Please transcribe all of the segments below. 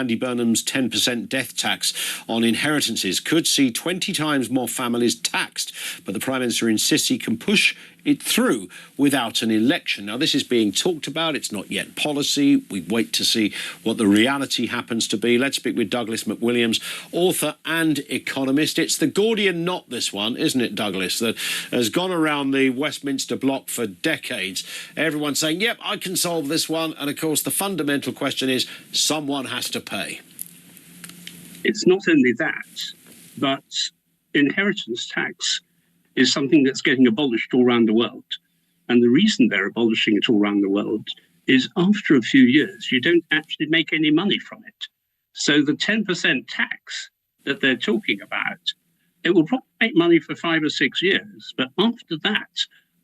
Andy Burnham's 10% death tax on inheritances could see 20 times more families taxed, but the Prime Minister insists he can push it through without an election. Now, this is being talked about. It's not yet policy. We wait to see what the reality happens to be. Let's speak with Douglas McWilliams, author and economist. It's the Gordian knot, this one, isn't it, Douglas, that has gone around the Westminster block for decades. Everyone's saying, yep, I can solve this one. And, of course, the fundamental question is someone has to pay. It's not only that, but inheritance tax is something that's getting abolished all around the world. And the reason they're abolishing it all around the world is after a few years, you don't actually make any money from it. So the 10% tax that they're talking about, it will probably make money for 5 or 6 years. But after that,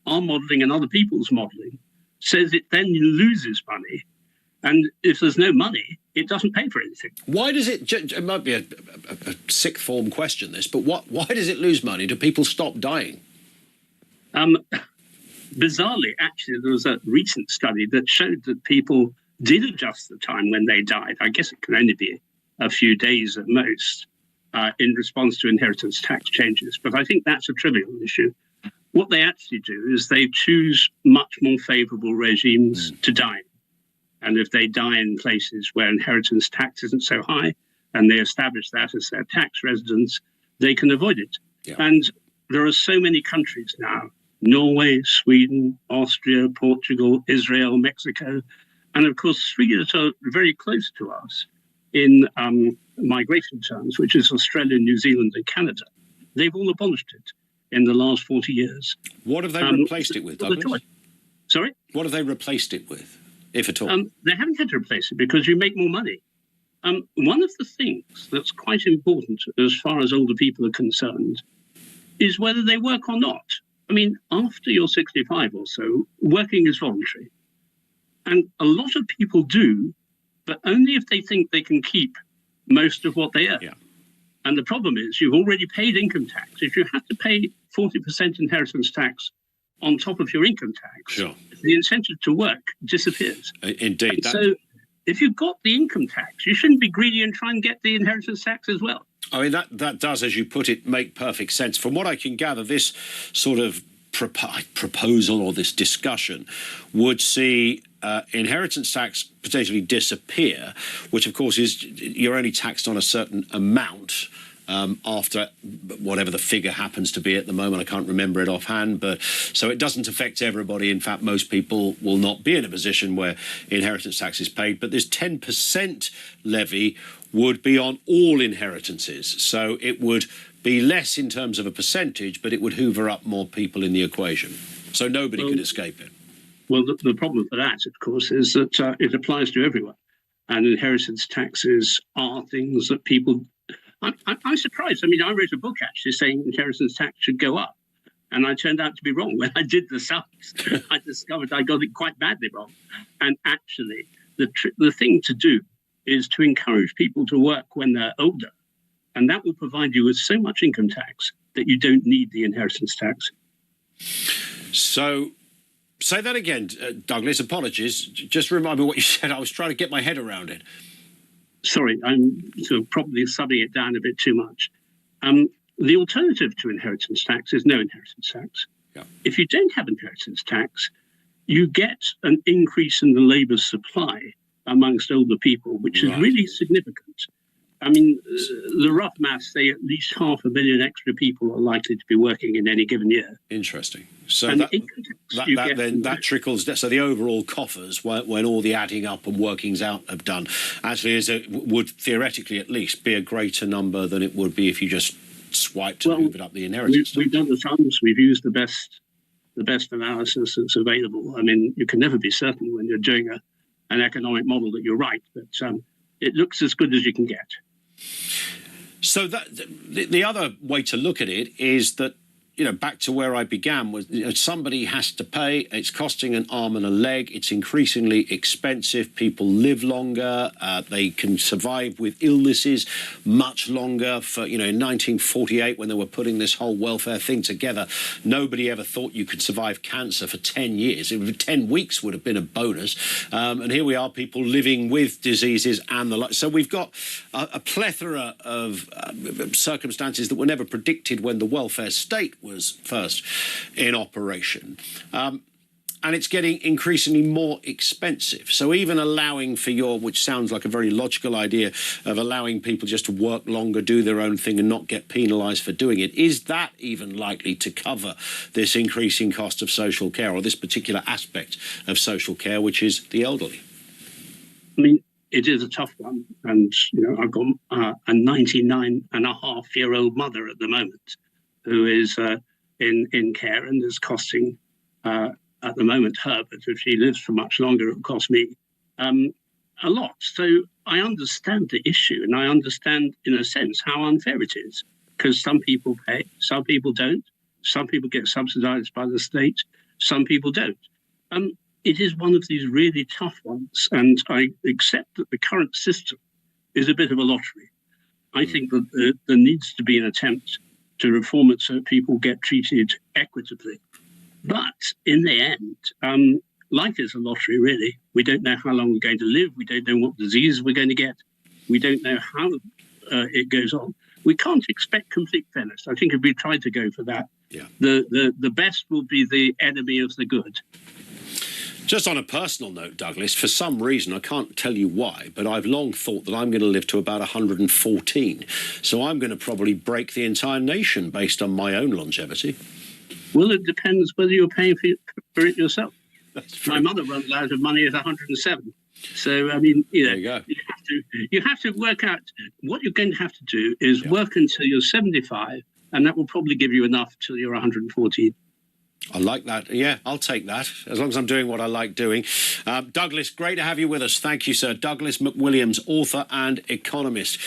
our modelling and other people's modelling says it then loses money. And if there's no money, it doesn't pay for anything. Why does it might be a sixth form question, this, but why does it lose money? Do people stop dying? Bizarrely, actually, there was a recent study that showed that people did adjust the time when they died. I guess it can only be a few days at most in response to inheritance tax changes. But I think that's a trivial issue. What they actually do is they choose much more favourable regimes to die in. And if they die in places where inheritance tax isn't so high and they establish that as their tax residence, they can avoid it. Yeah. And there are so many countries now, Norway, Sweden, Austria, Portugal, Israel, Mexico, and of course three that are very close to us in migration terms, which is Australia, New Zealand and Canada. They've all abolished it in the last 40 years. What have they replaced it with, Douglas? Sorry? What have they replaced it with, if at all? They haven't had to replace it because you make more money. One of the things that's quite important as far as older people are concerned is whether they work or not. I mean, after you're 65 or so, working is voluntary. And a lot of people do, but only if they think they can keep most of what they earn. Yeah. And the problem is you've already paid income tax. If you have to pay 40% inheritance tax on top of your income tax, sure, the incentive to work disappears. Indeed. So if you've got the income tax, you shouldn't be greedy and try and get the inheritance tax as well. I mean, that does, as you put it, make perfect sense. From what I can gather, this sort of proposal or this discussion would see inheritance tax potentially disappear, which, of course, is you're only taxed on a certain amount after whatever the figure happens to be at the moment. I can't remember it offhand, but so it doesn't affect everybody. In fact, most people will not be in a position where inheritance tax is paid, but this 10% levy would be on all inheritances. So it would be less in terms of a percentage, but it would hoover up more people in the equation. So nobody could escape it. Well, the problem for that, of course, is that it applies to everyone. And inheritance taxes are things that people... I'm surprised. I mean, I wrote a book actually saying inheritance tax should go up. And I turned out to be wrong. When I did the sums, I discovered I got it quite badly wrong. And actually, the thing to do is to encourage people to work when they're older. And that will provide you with so much income tax that you don't need the inheritance tax. So, say that again, Douglas. Apologies. Just remind me what you said. I was trying to get my head around it. Sorry, I'm sort of probably subbing it down a bit too much. The alternative to inheritance tax is no inheritance tax. Yeah. If you don't have inheritance tax, you get an increase in the labour supply amongst older people, which is really significant. I mean, the rough maths say at least 500 million extra people are likely to be working in any given year. Interesting. So that trickles down. So the overall coffers, when all the adding up and workings out have done, actually would theoretically at least be a greater number than it would be if you just swiped and hoovered up the inheritance. We've done the sums. We've used the best analysis that's available. I mean, you can never be certain when you're doing an economic model that you're right, but it looks as good as you can get. So the other way to look at it is that back to where I began, was somebody has to pay. It's costing an arm and a leg. It's increasingly expensive. People live longer. They can survive with illnesses much longer. In 1948, when they were putting this whole welfare thing together, nobody ever thought you could survive cancer for 10 years. 10 weeks would have been a bonus. And here we are, people living with diseases and the like. So we've got a plethora of circumstances that were never predicted when the welfare state was first in operation. And it's getting increasingly more expensive. So even allowing for which sounds like a very logical idea, of allowing people just to work longer, do their own thing and not get penalised for doing it, is that even likely to cover this increasing cost of social care, or this particular aspect of social care, which is the elderly? I mean, it is a tough one. And, I've got a 99-and-a-half-year-old mother at the moment who is in care, and is costing, at the moment, her, but if she lives for much longer, it will cost me a lot. So I understand the issue, and I understand, in a sense, how unfair it is, because some people pay, some people don't. Some people get subsidised by the state, some people don't. It is one of these really tough ones, and I accept that the current system is a bit of a lottery. I think that there needs to be an attempt to reform it so that people get treated equitably. But in the end, life is a lottery, really. We don't know how long we're going to live. We don't know what diseases we're going to get. We don't know how it goes on. We can't expect complete fairness. I think if we try to go for that, the best will be the enemy of the good. Just on a personal note, Douglas, for some reason, I can't tell you why, but I've long thought that I'm going to live to about 114. So I'm going to probably break the entire nation based on my own longevity. Well, it depends whether you're paying for it yourself. My mother runs out of money at 107. So, I mean, you have to work out what you're going to have to do is work until you're 75, and that will probably give you enough till you're 114. I like that. Yeah, I'll take that, as long as I'm doing what I like doing. Douglas, great to have you with us. Thank you, sir. Douglas McWilliams, author and economist.